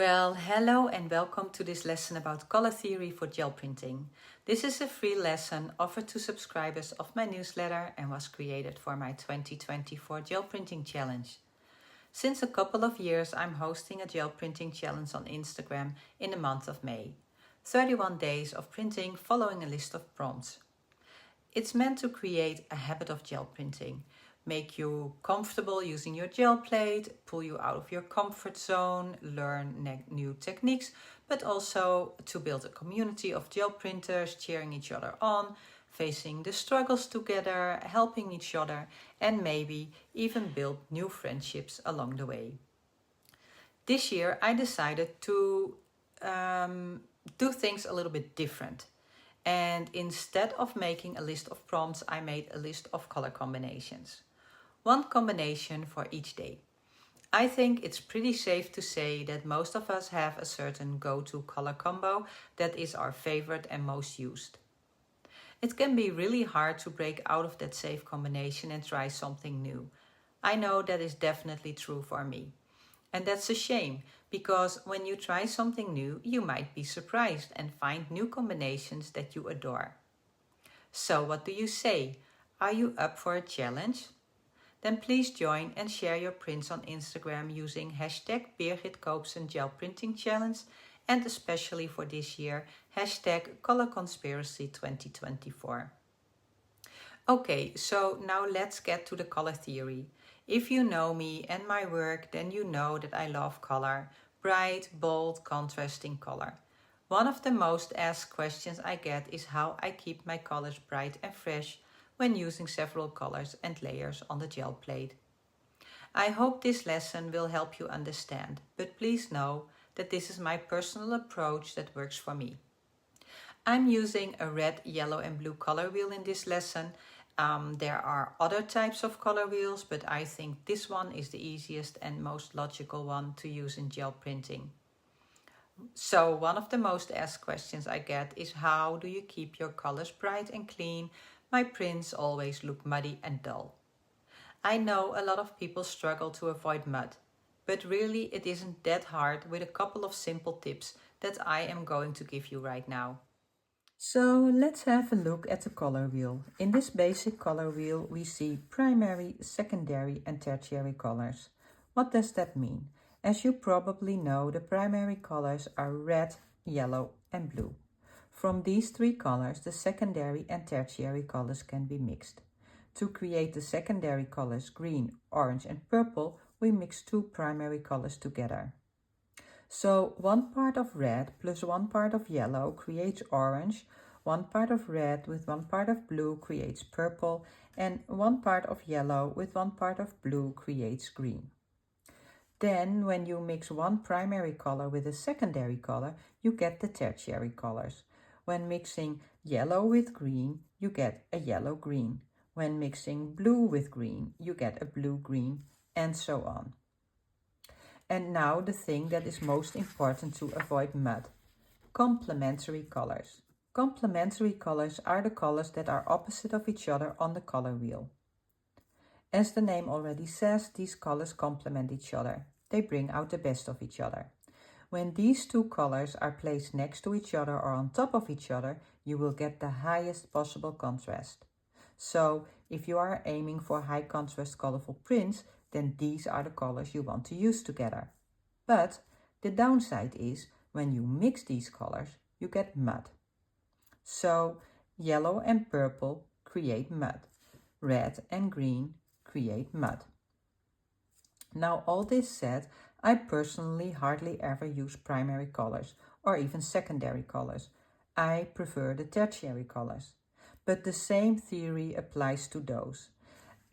Well, hello and welcome to this lesson about color theory for gel printing. This is a free lesson offered to subscribers of my newsletter and was created for my 2024 gel printing challenge. Since a couple of years, I'm hosting a gel printing challenge on Instagram in the month of May. 31 days of printing following a list of prompts. It's meant to create a habit of gel printing, make you comfortable using your gel plate, pull you out of your comfort zone, learn new techniques, but also to build a community of gel printers, cheering each other on, facing the struggles together, helping each other, and maybe even build new friendships along the way. This year I decided to do things a little bit different. And instead of making a list of prompts, I made a list of color combinations. One combination for each day. I think it's pretty safe to say that most of us have a certain go-to color combo that is our favorite and most used. It can be really hard to break out of that safe combination and try something new. I know that is definitely true for me. And that's a shame, because when you try something new, you might be surprised and find new combinations that you adore. So what do you say? Are you up for a challenge? Then please join and share your prints on Instagram using hashtag Birgit Koopsen Gel Printing Challenge and especially for this year, hashtag Color Conspiracy 2024. Okay, so now let's get to the color theory. If you know me and my work, then you know that I love color, bright, bold, contrasting color. One of the most asked questions I get is how I keep my colors bright and fresh when using several colors and layers on the gel plate. I hope this lesson will help you understand, but please know that this is my personal approach that works for me. I'm using a red, yellow and blue color wheel in this lesson. There are other types of color wheels, but I think this one is the easiest and most logical one to use in gel printing. So one of the most asked questions I get is how do you keep your colors bright and clean? My prints always look muddy and dull. I know a lot of people struggle to avoid mud, but really it isn't that hard with a couple of simple tips that I am going to give you right now. So let's have a look at the color wheel. In this basic color wheel we see primary, secondary and tertiary colors. What does that mean? As you probably know, the primary colors are red, yellow and blue. From these three colors, the secondary and tertiary colors can be mixed. To create the secondary colors green, orange and purple, we mix two primary colors together. So 1 part of red plus 1 part of yellow creates orange, 1 part of red with 1 part of blue creates purple, and 1 part of yellow with 1 part of blue creates green. Then, when you mix one primary color with a secondary color, you get the tertiary colors. When mixing yellow with green, you get a yellow-green. When mixing blue with green, you get a blue-green, and so on. And now the thing that is most important to avoid mud. Complementary colors. Complementary colors are the colors that are opposite of each other on the color wheel. As the name already says, these colors complement each other. They bring out the best of each other. When these two colors are placed next to each other or on top of each other, you will get the highest possible contrast. So, if you are aiming for high contrast colorful prints, then these are the colors you want to use together. But the downside is, when you mix these colors, you get mud. So, yellow and purple create mud. Red and green create mud. Now, all this said, I personally hardly ever use primary colors or even secondary colors. I prefer the tertiary colors. But the same theory applies to those.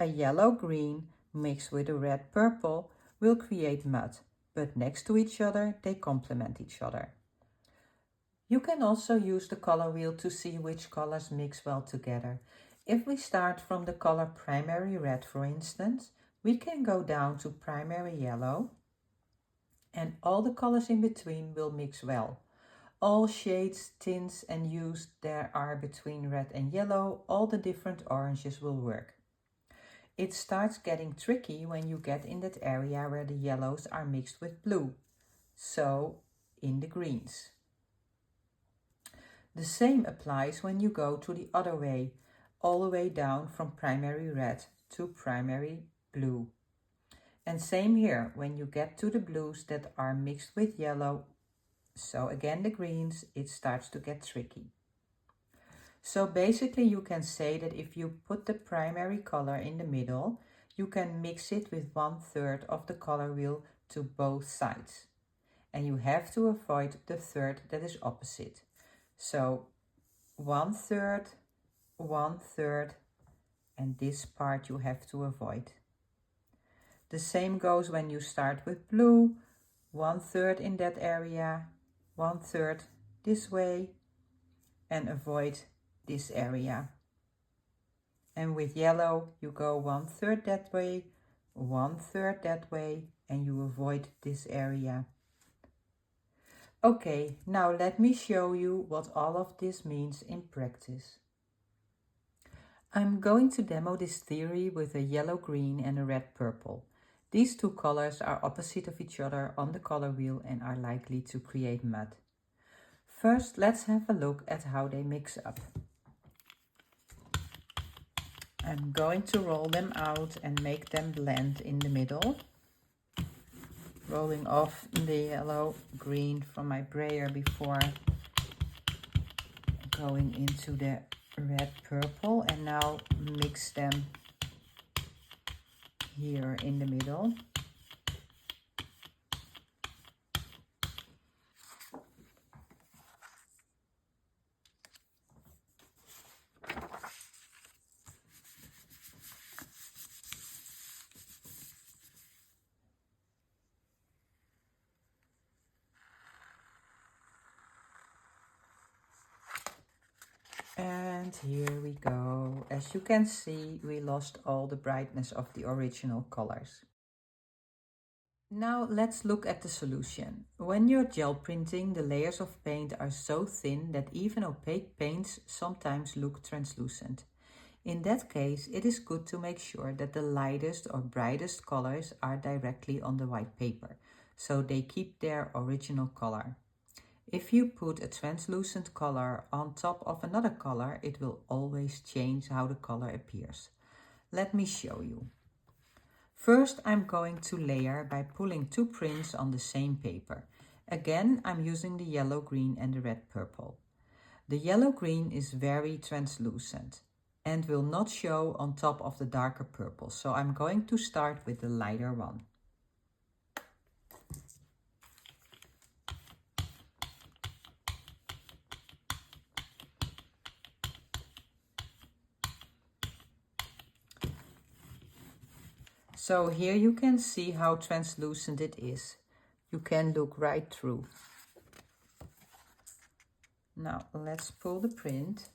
A yellow-green mixed with a red-purple will create mud, but next to each other they complement each other. You can also use the color wheel to see which colors mix well together. If we start from the color primary red, for instance, we can go down to primary yellow, and all the colors in between will mix well. All shades, tints and hues there are between red and yellow, all the different oranges will work. It starts getting tricky when you get in that area where the yellows are mixed with blue. so in the greens. The same applies when you go to the other way, all the way down from primary red to primary blue. And same here, when you get to the blues that are mixed with yellow, so again the greens, it starts to get tricky. So basically you can say that if you put the primary color in the middle, you can mix it with 1/3 of the color wheel to both sides. And you have to avoid the third that is opposite. So 1/3, 1/3, and this part you have to avoid. The same goes when you start with blue, 1/3 in that area, 1/3 this way, and avoid this area. And with yellow, you go 1/3 that way, 1/3 that way, and you avoid this area. Okay, now let me show you what all of this means in practice. I'm going to demo this theory with a yellow-green and a red-purple. These two colors are opposite of each other on the color wheel and are likely to create mud. First, let's have a look at how they mix up. I'm going to roll them out and make them blend in the middle. Rolling off the yellow-green from my brayer before going into the red-purple, and now mix them here in the middle. And here we go. As you can see, we lost all the brightness of the original colors. Now let's look at the solution. When you're gel printing, the layers of paint are so thin that even opaque paints sometimes look translucent. In that case, it is good to make sure that the lightest or brightest colors are directly on the white paper, so they keep their original color. If you put a translucent color on top of another color, it will always change how the color appears. Let me show you. First, I'm going to layer by pulling two prints on the same paper. Again, I'm using the yellow-green and the red-purple. The yellow-green is very translucent and will not show on top of the darker purple, so I'm going to start with the lighter one. So here you can see how translucent it is. You can look right through. Now let's pull the print.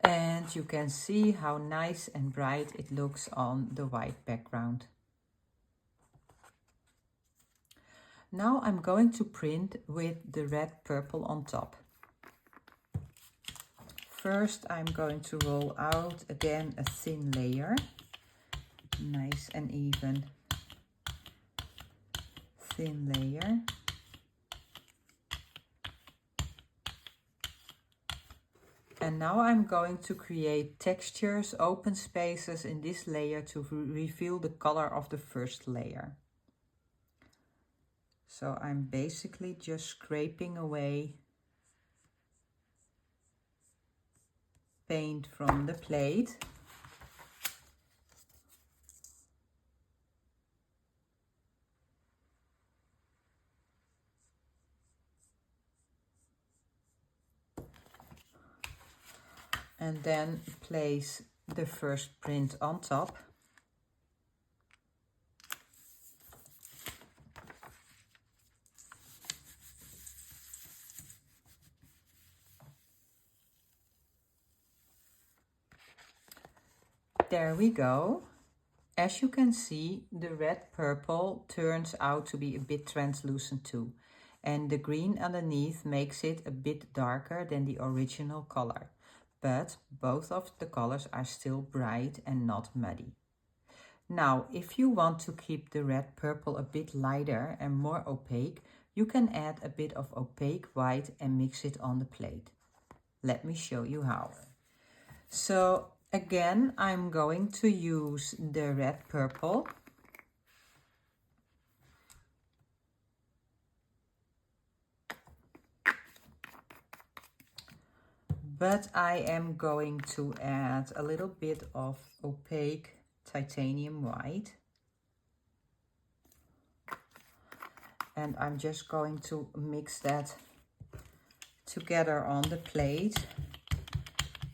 And you can see how nice and bright it looks on the white background. Now I'm going to print with the red-purple on top. First, I'm going to roll out again a thin layer, nice and even, thin layer. And now I'm going to create textures, open spaces in this layer to reveal the color of the first layer. So I'm basically just scraping away paint from the plate. And then place the first print on top. There we go. As you can see, the red-purple turns out to be a bit translucent too, and the green underneath makes it a bit darker than the original color. but both of the colors are still bright and not muddy. Now, if you want to keep the red purple a bit lighter and more opaque, you can add a bit of opaque white and mix it on the plate. Let me show you how. So again, I'm going to use the red purple. But I am going to add a little bit of opaque titanium white. And I'm just going to mix that together on the plate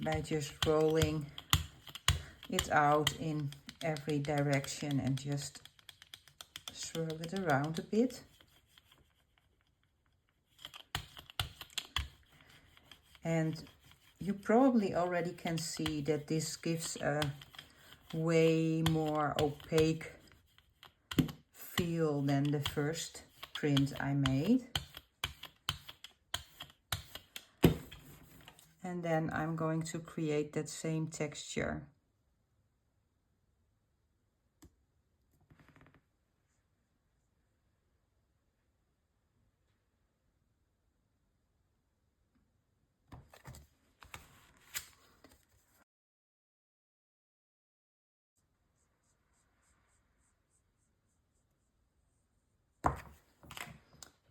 by just rolling it out in every direction and just swirl it around a bit. And you probably already can see that this gives a way more opaque feel than the first print I made. And then I'm going to create that same texture.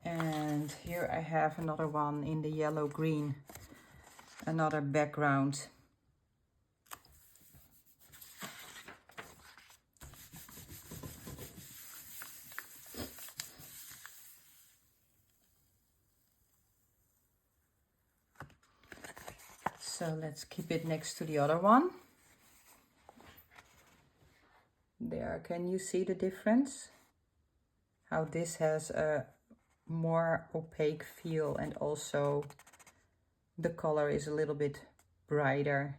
And here I have another one in the yellow green, another background. So let's keep it next to the other one. There, can you see the difference? How this has a more opaque feel, and also the color is a little bit brighter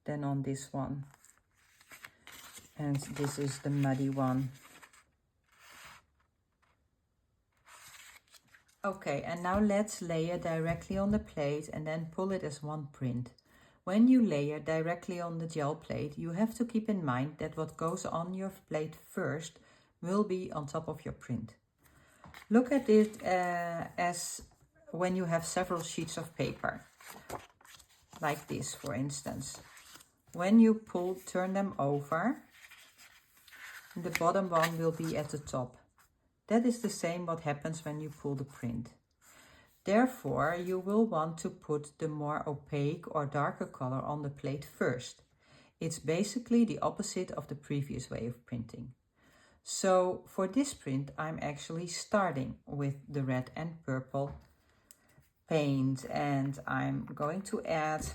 than on this one. And this is the muddy one. Okay, and now let's layer directly on the plate and then pull it as one print. When you layer directly on the gel plate, you have to keep in mind that what goes on your plate first will be on top of your print. Look at it as when you have several sheets of paper, like this, for instance. When you turn them over, the bottom one will be at the top. That is the same what happens when you pull the print. Therefore, you will want to put the more opaque or darker color on the plate first. It's basically the opposite of the previous way of printing. So for this print, I'm actually starting with the red and purple paint, and I'm going to add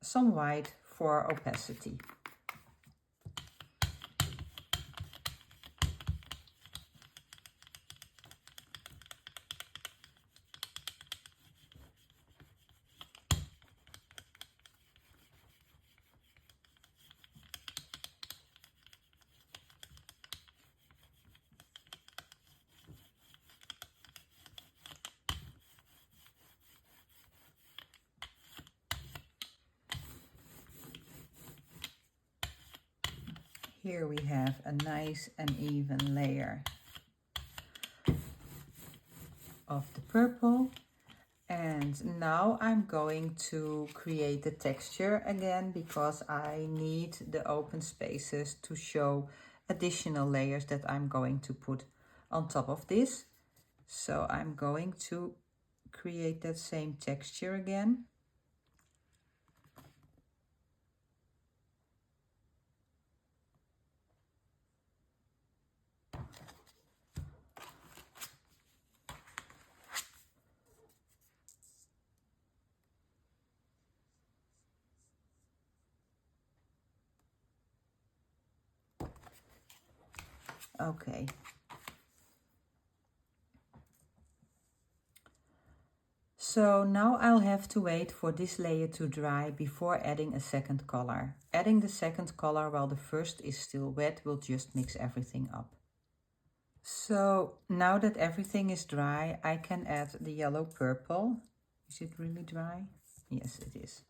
some white for opacity. Here we have a nice and even layer of the purple. And now I'm going to create the texture again, because I need the open spaces to show additional layers that I'm going to put on top of this. So I'm going to create that same texture again. Okay. So now I'll have to wait for this layer to dry before adding a second color. Adding the second color while the first is still wet will just mix everything up. So now that everything is dry, I can add the yellow purple. Is it really dry? Yes, it is.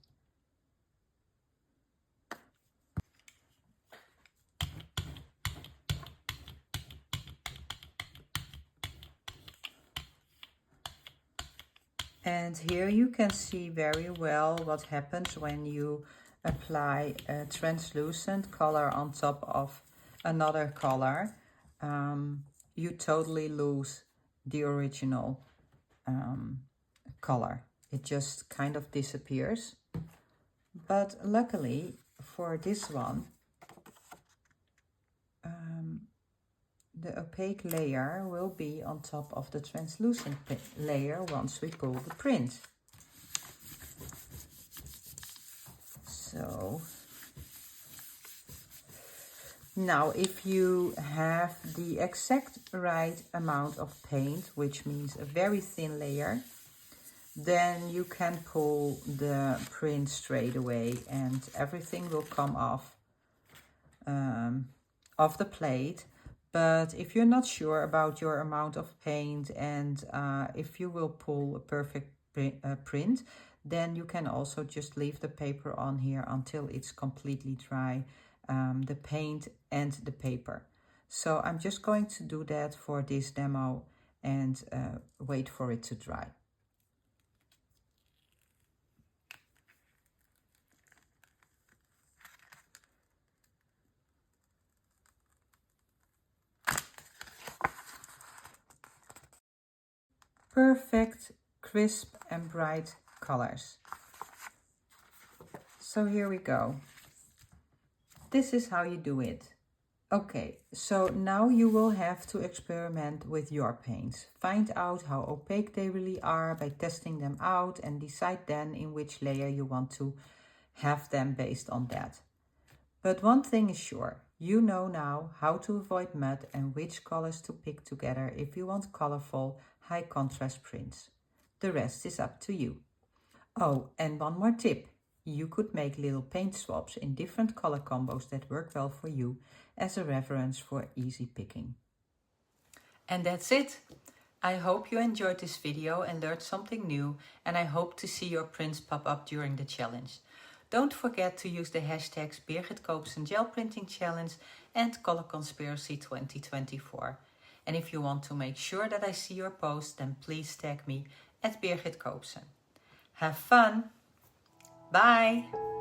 And here you can see very well what happens when you apply a translucent color on top of another color. You totally lose the original color. It just kind of disappears. But luckily for this one, the opaque layer will be on top of the translucent layer once we pull the print. So now if you have the exact right amount of paint, which means a very thin layer, then you can pull the print straight away and everything will come off the plate. But if you're not sure about your amount of paint and if you will pull a perfect print, then you can also just leave the paper on here until it's completely dry, the paint and the paper. So I'm just going to do that for this demo and wait for it to dry. Perfect, crisp and bright colors. So here we go. This is how you do it. Okay, so now you will have to experiment with your paints. Find out how opaque they really are by testing them out and decide then in which layer you want to have them based on that. But one thing is sure, you know now how to avoid mud and which colors to pick together if you want colorful, high contrast prints. The rest is up to you. Oh, and one more tip. You could make little paint swaps in different color combos that work well for you as a reference for easy picking. And that's it. I hope you enjoyed this video and learned something new, and I hope to see your prints pop up during the challenge. Don't forget to use the hashtags Birgit Koopsen Gel Printing Challenge and Color Conspiracy 2024. And if you want to make sure that I see your post, then please tag me at Birgit Koopsen. Have fun! Bye!